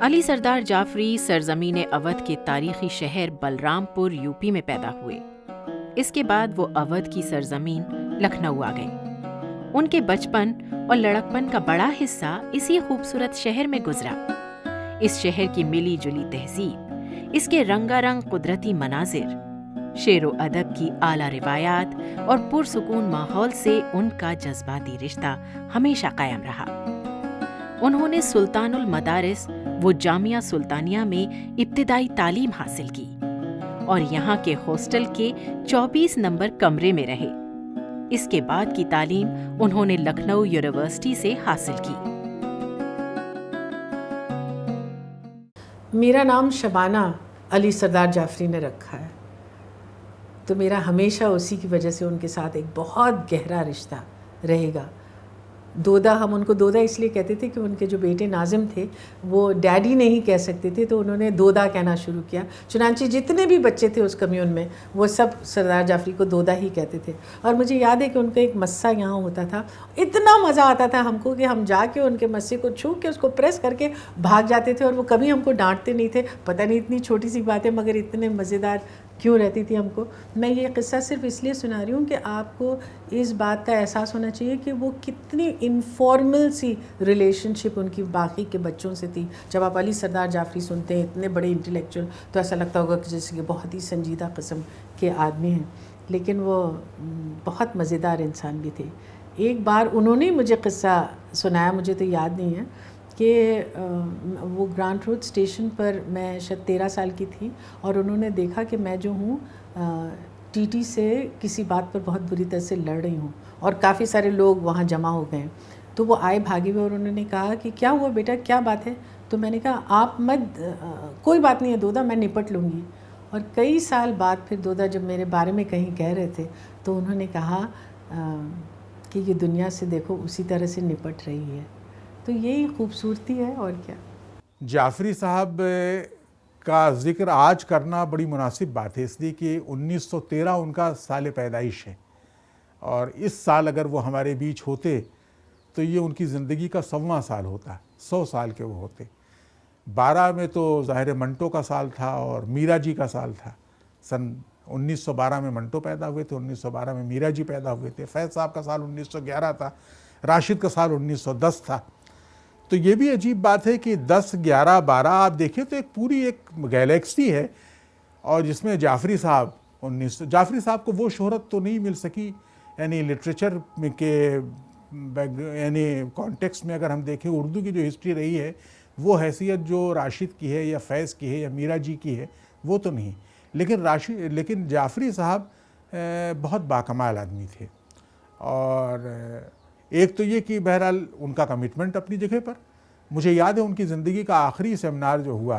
अली सरदार जाफरी सरजमीन अवध के तारीखी शहर बलरामपुर यूपी में पैदा हुए। इसके बाद वो अवध की सरजमीन लखनऊ आ गए। उनके बचपन और लड़कपन का बड़ा हिस्सा इसी खूबसूरत शहर में गुजरा। इस शहर की मिली जुली तहजीब, इसके रंगारंग कुदरती मनाजिर, शेरो अदब की आला रिवायात और पुरसुकून माहौल से उनका जज्बाती रिश्ता हमेशा कायम रहा। उन्होंने सुल्तानुल मदारिस वो जामिया सुल्तानिया में इब्तिदाई तालीम हासिल की और यहाँ के हॉस्टल के 24 नंबर कमरे में रहे। इसके बाद की तालीम उन्होंने लखनऊ यूनिवर्सिटी से हासिल की। मेरा नाम शबाना अली सरदार जाफरी ने रखा है, तो मेरा हमेशा उसी की वजह से उनके साथ एक बहुत गहरा रिश्ता रहेगा। दोदा, हम उनको दोदा इसलिए कहते थे कि उनके जो बेटे नाजिम थे वो डैडी नहीं कह सकते थे, तो उन्होंने दोदा कहना शुरू किया। चुनांचे जितने भी बच्चे थे उस कम्यून में वो सब सरदार जाफरी को दोदा ही कहते थे। और मुझे याद है कि उनका एक मस्सा यहाँ होता था, इतना मज़ा आता था हमको कि हम जाके उनके मस्से को छू के उसको प्रेस करके भाग जाते थे और वो कभी हमको डांटते नहीं थे। पता नहीं इतनी छोटी सी बात है मगर इतने मज़ेदार क्यों रहती थी हमको। मैं ये क़िस्सा सिर्फ इसलिए सुना रही हूँ कि आपको इस बात का एहसास होना चाहिए कि वो कितनी इनफॉर्मल सी रिलेशनशिप उनकी बाकी के बच्चों से थी। जब आप अली सरदार जाफरी सुनते हैं, इतने बड़े इंटेलेक्चुअल, तो ऐसा लगता होगा कि जैसे कि बहुत ही संजीदा किस्म के आदमी हैं, लेकिन वो बहुत मज़ेदार इंसान भी थे। एक बार उन्होंने मुझे क़िस्सा सुनाया, मुझे तो याद नहीं है, कि वो ग्रांट रोड स्टेशन पर मैं शायद 13 साल की थी और उन्होंने देखा कि मैं जो हूँ टीटी से किसी बात पर बहुत बुरी तरह से लड़ रही हूँ और काफ़ी सारे लोग वहाँ जमा हो गए। तो वो आए भागे हुए और उन्होंने कहा कि क्या हुआ बेटा, क्या बात है? तो मैंने कहा आप मत, कोई बात नहीं है दोदा, मैं निपट लूँगी। और कई साल बाद फिर दोदा जब मेरे बारे में कहीं कह रहे थे तो उन्होंने कहा कि ये दुनिया से देखो उसी तरह से निपट रही है। तो यही खूबसूरती है और क्या। जाफरी साहब का जिक्र आज करना बड़ी मुनासिब बात है, इसलिए कि 1913 उनका साल पैदाइश है और इस साल अगर वो हमारे बीच होते तो ये उनकी ज़िंदगी का 100वां साल होता, 100 साल के वो होते। 12 में तो ज़ाहिर मंटो का साल था और मीरा जी का साल था। सन 1912 में मंटो पैदा हुए थे, 1912 में मीरा जी पैदा हुए थे। फैज़ साहब का साल 1911 था, राशिद का साल 1910 था। तो ये भी अजीब बात है कि 10, 11, 12 आप देखें तो एक पूरी एक गैलेक्सी है और जिसमें जाफरी साहब जाफरी साहब को वो शोहरत तो नहीं मिल सकी, यानी लिटरेचर के यानी कॉन्टेक्स्ट में अगर हम देखें उर्दू की जो हिस्ट्री रही है वो हैसियत जो राशिद की है या फैज़ की है या मीरा जी की है वो तो नहीं, लेकिन जाफरी साहब बहुत बाकमाल आदमी थे। और एक तो ये कि बहरहाल उनका कमिटमेंट अपनी जगह पर। मुझे याद है उनकी ज़िंदगी का आखिरी सेमिनार जो हुआ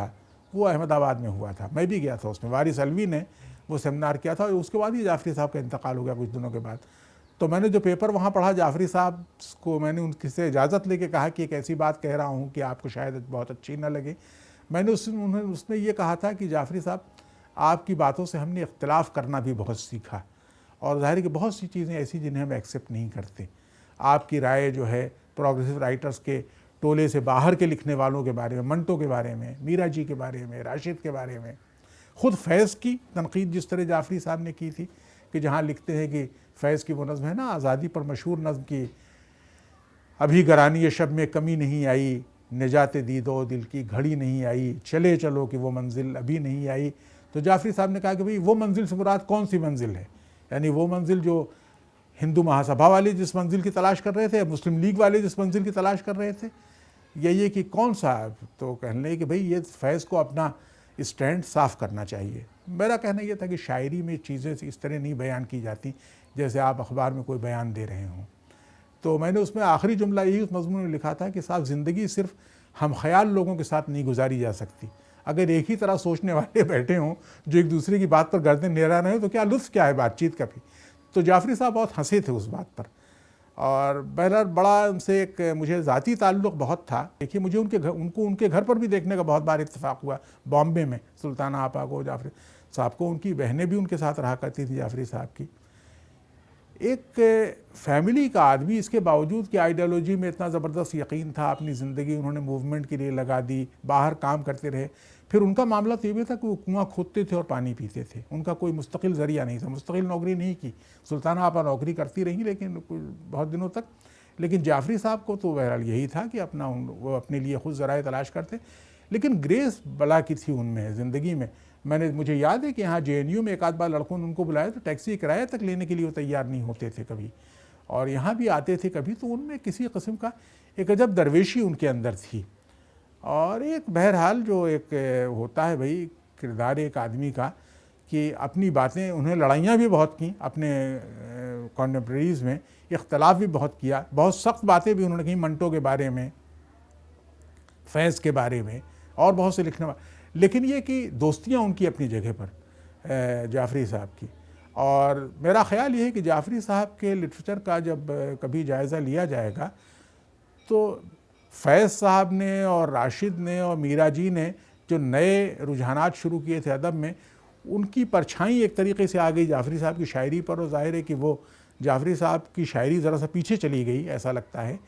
वो अहमदाबाद में हुआ था, मैं भी गया था उसमें। वारिस अलवी ने वो सेमिनार किया था और उसके बाद ही जाफरी साहब का इंतकाल हो गया कुछ दिनों के बाद। तो मैंने जो पेपर वहाँ पढ़ा, जाफरी साहब को मैंने उनसे इजाज़त लेके कहा कि एक ऐसी बात कह रहा हूँ कि आपको शायद बहुत अच्छी ना लगे। मैंने उसमें ये कहा था कि जाफरी साहब, आपकी बातों से हमने इख्तिलाफ़ करना भी बहुत सीखा और ज़ाहिर है कि बहुत सी चीज़ें ऐसी जिन्हें हम एक्सेप्ट नहीं करते। आपकी राय जो है प्रोग्रेसिव राइटर्स के टोले से बाहर के लिखने वालों के बारे में, मंटो के बारे में, मीरा जी के बारे में, राशिद के बारे में, ख़ुद फैज़ की तनकीद जिस तरह जाफरी साहब ने की थी कि जहाँ लिखते हैं कि फैज़ की वो नज़्म है ना आज़ादी पर मशहूर नज़्म की, अभी गरानी शब में कमी नहीं आई, निजात दीदो दिल की घड़ी नहीं आई, चले चलो कि वो मंजिल अभी नहीं आई। तो जाफरी साहब ने कहा कि भाई वो मंजिल से मुराद कौन सी मंजिल है, यानी वो मंजिल जो हिंदू महासभा वाले जिस मंजिल की तलाश कर रहे थे, मुस्लिम लीग वाले जिस मंजिल की तलाश कर रहे थे, ये कि कौन सा। तो कहने लगे कि भाई ये फैज़ को अपना स्टैंड साफ़ करना चाहिए। मेरा कहना यह था कि शायरी में चीज़ें इस तरह नहीं बयान की जाती जैसे आप अखबार में कोई बयान दे रहे हों। तो मैंने उसमें आखिरी जुमला यही उस मज़मून में लिखा था कि साहब ज़िंदगी सिर्फ हम ख्याल लोगों के साथ नहीं गुजारी जा सकती। अगर एक ही तरह सोचने वाले बैठे हों जो एक दूसरे की बात पर गर्दन निरा रहे हो तो क्या लुत्फ़ क्या है बातचीत का भी। तो जाफरी साहब बहुत हंसे थे उस बात पर और बहरहाल बड़ा उनसे एक मुझे ज़ाती ताल्लुक़ बहुत था। देखिए मुझे उनके घर पर भी देखने का बहुत बार इत्तेफाक हुआ बॉम्बे में। सुल्ताना आपा को, जाफरी साहब को, उनकी बहनें भी उनके साथ रहा करती थी जाफरी साहब की। एक फैमिली का आदमी, इसके बावजूद कि आइडियोलॉजी में इतना ज़बरदस्त यकीन था, अपनी ज़िंदगी उन्होंने मूवमेंट के लिए लगा दी, बाहर काम करते रहे। फिर उनका मामला तो ये भी था कि वो कुआं खोदते थे और पानी पीते थे, उनका कोई मुस्तकिल ज़रिया नहीं था, मुस्तकिल नौकरी नहीं की। सुल्ताना आपा नौकरी करती रही लेकिन बहुत दिनों तक। लेकिन जाफरी साहब को तो बहरहाल यही था कि वो अपने लिए खुद ज़राए तलाश करते। लेकिन ग्रेस बला की थी उनमें ज़िंदगी में। मुझे याद है कि यहाँ JNU में एक आध बार लड़कों ने उनको बुलाया तो टैक्सी किराया तक लेने के लिए वो तैयार नहीं होते थे कभी, और यहाँ भी आते थे कभी। तो उनमें किसी किस्म का एक अजब दरवेशी उनके अंदर थी। और एक बहरहाल जो एक होता है भाई किरदार एक आदमी का, कि अपनी बातें, उन्हें लड़ाइयाँ भी बहुत की अपने कॉन्टेम्प्रेरीज़ में, इख्तलाफ भी बहुत किया, बहुत सख्त बातें भी उन्होंने कही मंटो के बारे में, फैज़ के बारे में और बहुत से लिखने वाले। लेकिन ये कि दोस्तियाँ उनकी अपनी जगह पर जाफरी साहब की। और मेरा ख़्याल ये है कि जाफरी साहब के लिटरेचर का जब कभी जायज़ा लिया जाएगा तो फैज़ साहब ने और राशिद ने और मीरा जी ने जो नए रुझानात शुरू किए थे अदब में, उनकी परछाई एक तरीके से आ गई जाफरी साहब की शायरी पर। और ज़ाहिर है कि वो जाफरी साहब की शायरी ज़रा सा पीछे चली गई ऐसा लगता है।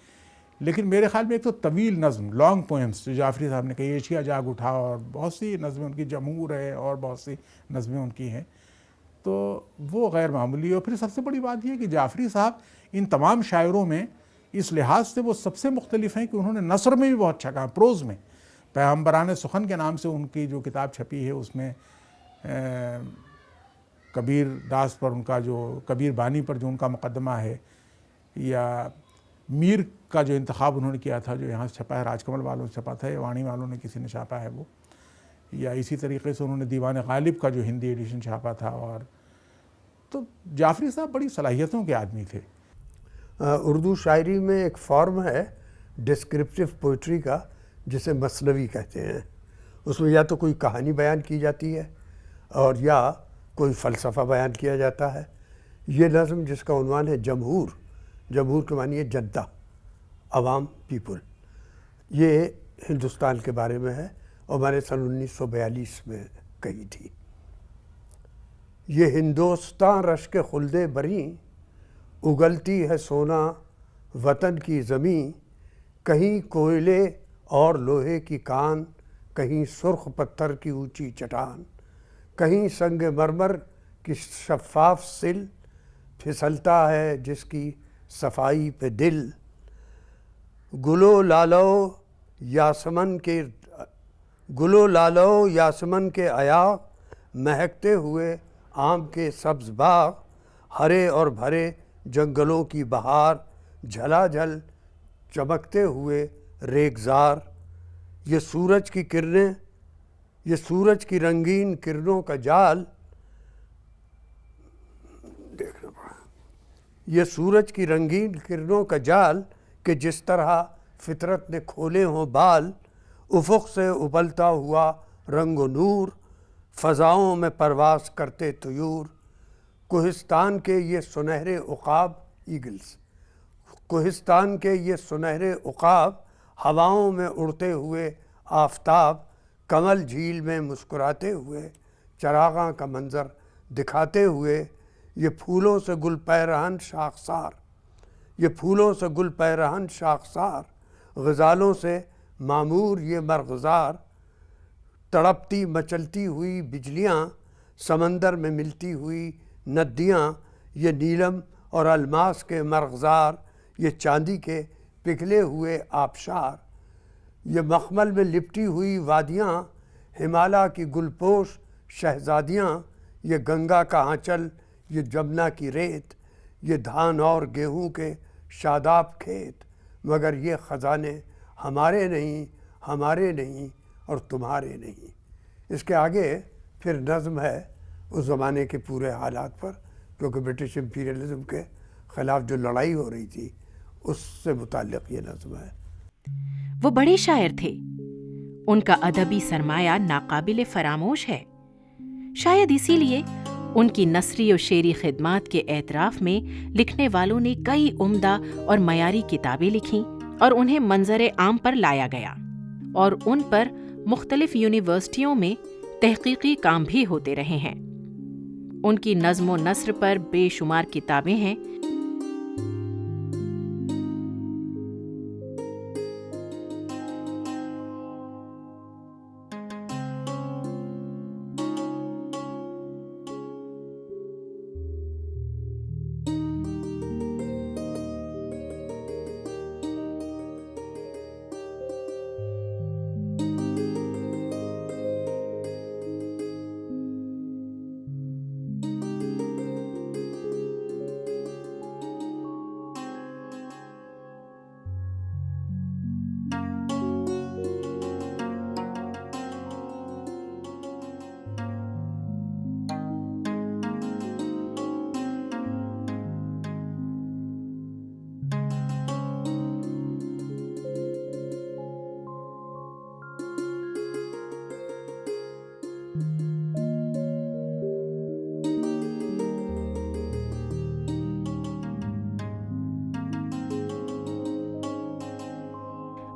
लेकिन मेरे ख़्याल में एक तो तवील नज़्म, लॉन्ग पोएम्स जो जाफरी साहब ने कही, एशिया जाग उठा, और बहुत सी नज़में उनकी, जमहूर है और बहुत सी नज़में उनकी हैं, तो वो गैर मामूली। और फिर सबसे बड़ी बात यह कि जाफरी साहब इन तमाम शायरों में इस लिहाज से वो सबसे मुख्तलिफ हैं कि उन्होंने नसर में भी बहुत अच्छा कहा, प्रोज़ में। पैगम्बरान सुखन के नाम से उनकी जो किताब छपी है उसमें कबीर दास पर उनका जो, कबीर बानी पर जो उनका मुकदमा है, या मीर का जो इंतखाब उन्होंने किया था जो यहाँ से छपा है, राजकमल वालों से छपा था या वाणी वालों ने किसी ने छापा है वो, या इसी तरीके से उन्होंने दीवान गालिब का जो हिंदी एडिशन छापा था। और तो जाफरी साहब बड़ी सलाहियतों के आदमी थे। उर्दू शायरी में एक फॉर्म है डिस्क्रिप्टिव पोइट्री का जिसे मसनवी कहते हैं। उसमें या तो कोई कहानी बयान की जाती है और या कोई फ़लसफ़ा बयान किया जाता है। ये नज़्म जिसका उन्वान है जमहूर, जमहूर के मानी है जनता, अवाम, पीपल, ये हिंदुस्तान के बारे में है और मैंने सन 1942 में कही थी। ये हिंदुस्तान रश्क खुल्दे बरी, उगलती है सोना वतन की ज़मीं, कहीं कोयले और लोहे की कान, कहीं सुर्ख पत्थर की ऊंची चट्टान, कहीं संग मरमर की शफ़ाफ सिल, फिसलता है जिसकी सफाई पे दिल। गुलो लालो यासमन के आया, महकते हुए आम के सब्ज़ बाग, हरे और भरे जंगलों की बहार, झलाझल चमकते हुए रेगज़ार। ये सूरज की किरणें, ये सूरज की रंगीन किरणों का जाल, देखना पड़ा, ये सूरज की रंगीन किरणों का जाल कि जिस तरह फितरत ने खोले हों बाल, उफ़ुक़ से उबलता हुआ रंग व नूर, फ़ज़ाओं में परवास करते तुयूर। कोहिस्तान के ये सुनहरे उक़ाब, ईगल्स, कोहिस्तान के ये सुनहरे उक़ाब, हवाओं में उड़ते हुए आफ़ताब, कमल झील में मुस्कुराते हुए, चरागां का मंज़र दिखाते हुए, ये फूलों से गुल पैरहन शाखसार, ये फूलों से गुल पैरहन शाखसार, ग़ज़ालों से मामूर ये मरग़ज़ार, तड़पती मचलती हुई बिजलियाँ, समंदर में मिलती हुई नदियाँ, ये नीलम और अलमास के मरग़ज़ार, ये चांदी के पिघले हुए आबशार, ये मखमल में लिपटी हुई वादियाँ, हिमालय की गुलपोश शहज़ादियाँ, ये गंगा का आंचल, ये जमुना की रेत, ये धान और गेहूँ के शादाब खेत, मगर ये ख़ज़ाने हमारे नहीं और तुम्हारे नहीं। इसके आगे फिर नज़्म है उस ज़माने के पूरे हालात पर, क्योंकि ब्रिटिश इम्पीरियलिज़म के ख़िलाफ़ जो लड़ाई हो रही थी उससे मुताल्लिक़ ये नज़्म है। वो बड़े शायर थे। उनका अदबी सरमाया नाकाबिले फरामोश है। शायद इसीलिए उनकी नसरी और शेरी खिदमात के एतराफ़ में लिखने वालों ने कई उम्दा और मयारी किताबें लिखीं और उन्हें मंजर आम पर लाया गया, और उन पर मुख्तलिफ यूनिवर्सिटियों में तहकीकी काम भी होते रहे हैं। उनकी नज़्म व नस्र पर बेशुमार किताबें हैं,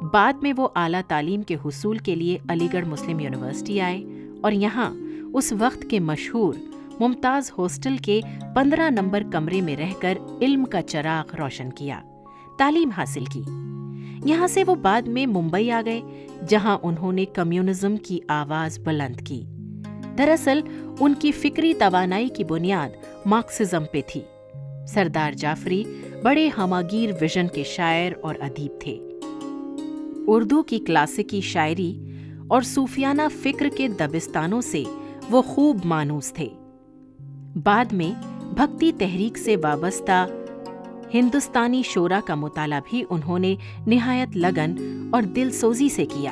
बाद में वो आला तालीम के हुसूल के लिए अलीगढ़ मुस्लिम यूनिवर्सिटी आए और यहाँ उस वक्त के मशहूर मुमताज़ हॉस्टल के 15 नंबर कमरे में रहकर इल्म का चिराग रोशन किया, तालीम हासिल की। यहाँ से वो बाद में मुंबई आ गए, जहाँ उन्होंने कम्युनिज्म की आवाज़ बुलंद की। दरअसल उनकी फिक्री तवानाई की बुनियाद मार्क्सिज्म पे थी। सरदार जाफरी बड़े हमागीर विजन के शायर और अदीब थे। उर्दू की क्लासिकी शायरी और सूफियाना फिक्र के दबिस्तानों से वो खूब मानूस थे। बाद में भक्ति तहरीक से वाबस्ता हिंदुस्तानी शोरा का मुताला भी उन्होंने निहायत लगन और दिलसोजी से किया।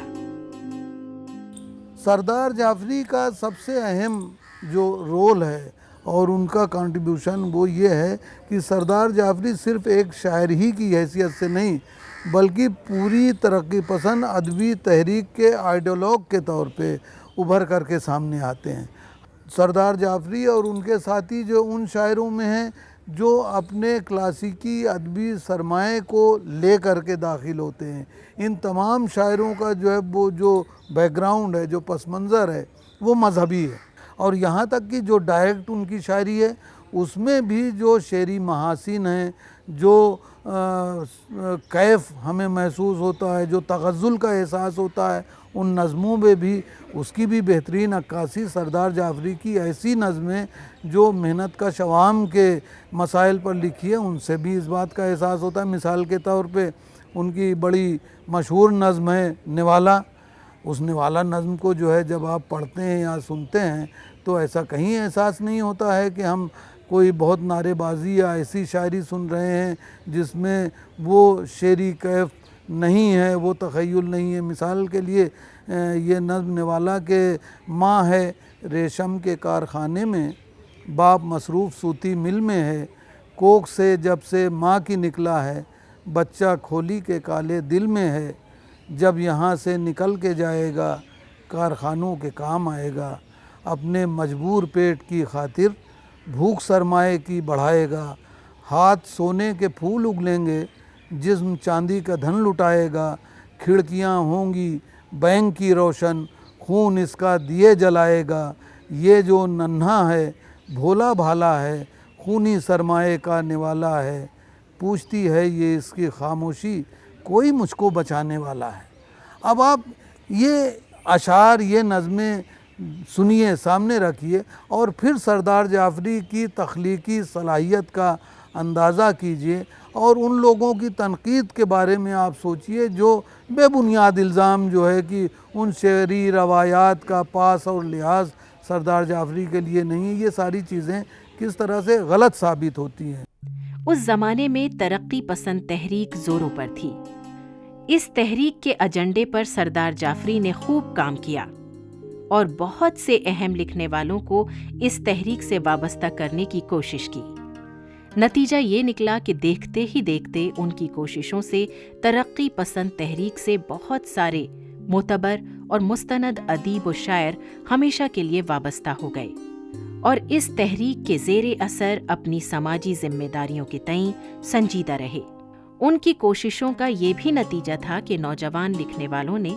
सरदार जाफरी का सबसे अहम जो रोल है और उनका कंट्रीब्यूशन वो ये है कि सरदार जाफरी सिर्फ एक शायर ही की हैसियत से नहीं, बल्कि पूरी तरक्की पसंद अदबी तहरीक के आइडियोलॉग के तौर पे उभर करके सामने आते हैं। सरदार जाफरी और उनके साथी जो उन शायरों में हैं जो अपने क्लासिकी अदबी सरमाए को ले करके दाखिल होते हैं। इन तमाम शायरों का जो है वो जो बैकग्राउंड है, जो पस मंज़र है, वो मजहबी है। और यहाँ तक कि जो डायरेक्ट उनकी शायरी है उसमें भी जो शेरी महासिन हैं, जो कैफ हमें महसूस होता है, जो तग़ज़्ज़ुल का एहसास होता है उन नज़मों में भी, उसकी भी बेहतरीन अक्कासी सरदार जाफरी की ऐसी नज़में जो मेहनत का शवाम के मसाइल पर लिखी है, उनसे भी इस बात का एहसास होता है। मिसाल के तौर पे उनकी बड़ी मशहूर नज़म है निवाला। उस निवाला नज़म को जो है जब आप पढ़ते हैं या सुनते हैं तो ऐसा कहीं एहसास नहीं होता है कि हम कोई बहुत नारेबाजी या ऐसी शायरी सुन रहे हैं जिसमें वो शेरी कैफ नहीं है, वो तख़य्युल नहीं है। मिसाल के लिए ये नज़्म निवाला के माँ है रेशम के कारखाने में, बाप मसरूफ़ सूती मिल में है, कोख से जब से माँ की निकला है, बच्चा खोली के काले दिल में है, जब यहाँ से निकल के जाएगा कारखानों के काम आएगा, अपने मजबूर पेट की खातिर भूख सरमाए की बढ़ाएगा, हाथ सोने के फूल उगलेंगे, जिस्म चांदी का धन लुटाएगा, खिड़कियाँ होंगी बैंक की रोशन, खून इसका दिए जलाएगा, ये जो नन्हा है भोला भाला है, खूनी सरमाए का निवाला है, पूछती है ये इसकी खामोशी, कोई मुझको बचाने वाला है। अब आप ये अशार, ये नज़में सुनिए, सामने रखिए और फिर सरदार जाफरी की तख्लीकी सलाहियत का अंदाज़ा कीजिए और उन लोगों की तनकीद के बारे में आप सोचिए जो बेबुनियाद इल्ज़ाम जो है कि उन शेरी रवायात का पास और लिहाज सरदार जाफरी के लिए नहीं है, ये सारी चीज़ें किस तरह से गलत साबित होती हैं। उस ज़माने में तरक्की पसंद तहरीक ज़ोरों पर थी। इस तहरीक के एजेंडे पर सरदार जाफरी ने खूब काम किया और बहुत से अहम लिखने वालों को इस तहरीक से वाबस्ता करने की कोशिश की। नतीजा ये निकला कि देखते ही देखते उनकी कोशिशों से तरक्की पसंद तहरीक से बहुत सारे मोतबर और मुस्तनद अदीब व शायर हमेशा के लिए वाबस्ता हो गए और इस तहरीक के ज़ेरे असर अपनी समाजी जिम्मेदारियों के तईं संजीदा रहे। उनकी कोशिशों का ये भी नतीजा था कि नौजवान लिखने वालों ने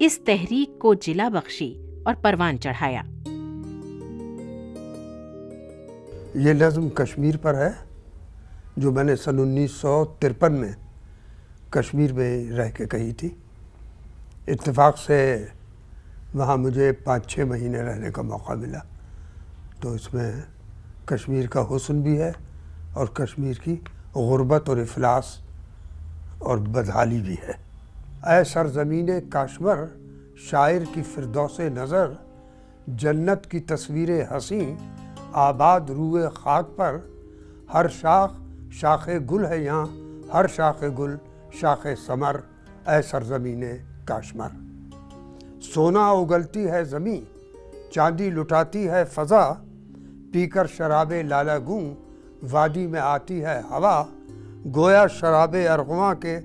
इस तहरीक को जिला बख्शी और परवान चढ़ाया। ये नज़्म कश्मीर पर है जो मैंने सन 1953 में कश्मीर में रह के कही थी। इत्तेफाक से वहाँ मुझे 5-6 महीने रहने का मौका मिला, तो इसमें कश्मीर का हुस्न भी है और कश्मीर की गुर्बत और इफलास और बदहाली भी है। ऐ सरज़मीन काश्मर शायर की फिरदौसे नज़र, जन्नत की तस्वीरें हंसी आबाद रूए खाक पर, हर शाख शाखे गुल है यहाँ, हर शाखे गुल शाखे समर, ऐ सरज़मीने काश्मर। सोना उगलती है ज़मीं, चांदी लुटाती है फ़ज़ा, पीकर शराबे लाला गूं, वादी में आती है हवा, गोया शराबे अरगवा के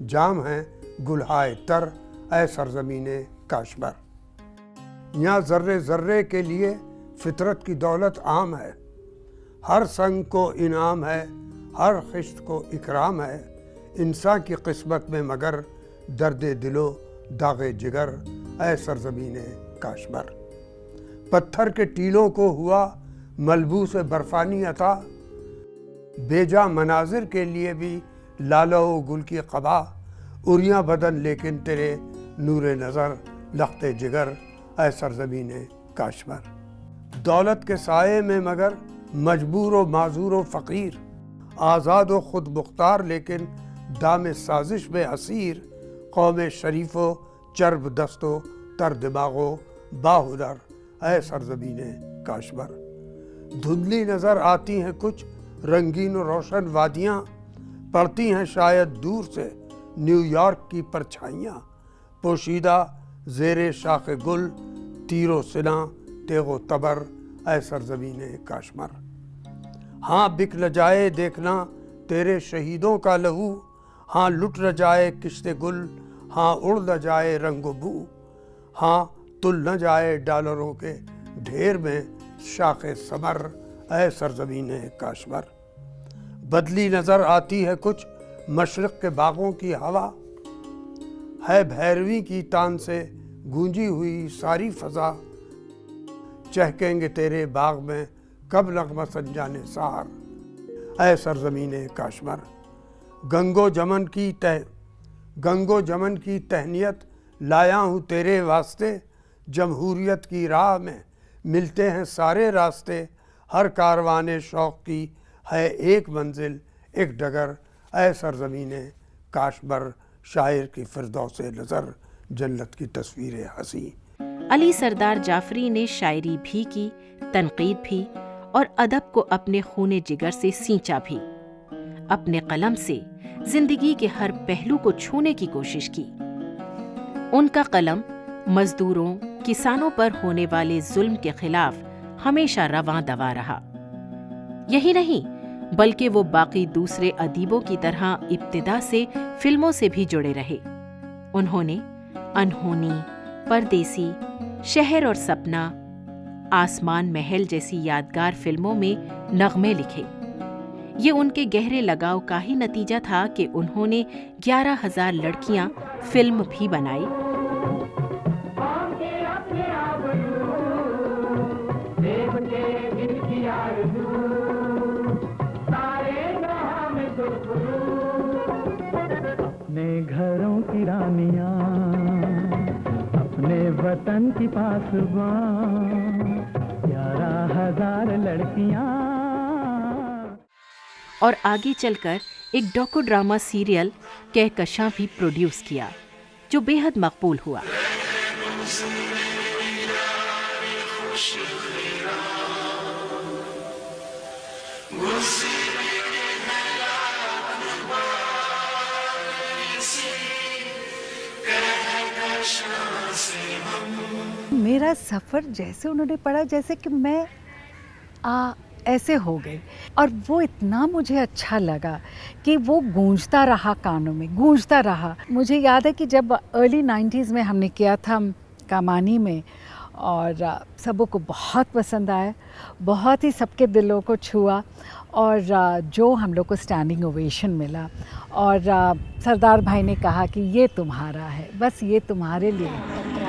जाम हैं गुलहाए तर, ऐ सरज़मीने काश्मर। यहाँ ज़र्रे ज़र्रे के लिए फितरत की दौलत आम है, हर संग को इनाम है, हर खिश्त को इकराम है, इंसान की किस्मत में मगर दर्द दिलो दागे जिगर ऐ सरजमीन काश्मर। पत्थर के टीलों को हुआ मलबूस बर्फानी अता, बेजा मनाजिर के लिए भी लालो गुल की क़बा, उरिया बदन लेकिन तेरे नूरे नज़र लख्ते जिगर ऐ सरजमीन काश्मर। दौलत के साये में मगर मजबूर व माजूर व फ़कीर, आज़ाद व खुद मुख्तार लेकिन दाम साजिश में असीर, कौम शरीफ़ो चर्ब दस्तो तर दिमागो बाहुदर ऐ सरजमीन काश्मर। धुंधली नज़र आती हैं कुछ रंगीन और रोशन वादियाँ, पड़ती हैं शायद दूर से न्यूयॉर्क की परछाइयाँ, पोशीदा ज़ेरे शाख गुल तीरो सिला तेगो तबर ऐ सरजमीन काश्मर। हाँ बिक न जाए देखना तेरे शहीदों का लहू, हाँ लुट न जाए किश्ते गुल, हाँ उड़ न जाए रंगो बू, हाँ तुल न जाए डॉलरों के ढेर में शाखे समर ऐ सरजमीन काश्मर। बदली नज़र आती है कुछ मशरक़ के बागों की हवा, है भैरवी की तान से गूंजी हुई सारी फ़ज़ा, चहकेंगे तेरे बाग में कब नग़मा संजाने सार ऐ सरजमीन काश्मर। गंगो जमन की तहनीत लाया हूँ तेरे वास्ते, जमहूरियत की राह में मिलते हैं सारे रास्ते, हर कारवाने शौक़ की है एक मंजिल एक डगर ऐ सरजमीन काश्मर। शायर की फिरदौस नज़र जन्नत की तस्वीर हंसी। अली सरदार जाफरी ने शायरी भी की, तनकीद भी और अदब को अपने खूने जिगर से सींचा भी। अपने कलम से जिंदगी के हर पहलू को छूने की कोशिश की। उनका कलम मजदूरों, किसानों पर होने वाले जुल्म के खिलाफ हमेशा रवां दवा रहा। यही नहीं बल्कि वो बाकी दूसरे अदीबों की तरह इब्तिदा से फिल्मों से भी जुड़े रहे। उन्होंने अनहोनी, परदेसी, शहर और सपना, आसमान महल जैसी यादगार फिल्मों में नगमे लिखे। ये उनके गहरे लगाव का ही नतीजा था कि उन्होंने 11,000 लड़कियां फिल्म भी बनाई। अपने घरों की रानियां, अपने वतन की पासबां, 11,000 लड़कियां। और आगे चलकर एक डॉक्यू ड्रामा सीरियल कहकशां भी प्रोड्यूस किया, जो बेहद मकबूल हुआ। मेरा सफ़र जैसे उन्होंने पढ़ा जैसे कि मैं ऐसे हो गई, और वो इतना मुझे अच्छा लगा कि वो गूंजता रहा, कानों में गूंजता रहा। मुझे याद है कि जब अर्ली 90s में हमने किया था कामानी में, और सबों को बहुत पसंद आया, बहुत ही सबके दिलों को छुआ, और जो हम लोग को स्टैंडिंग ओवेशन मिला। और सरदार भाई ने कहा कि ये तुम्हारा है, बस ये तुम्हारे लिए है।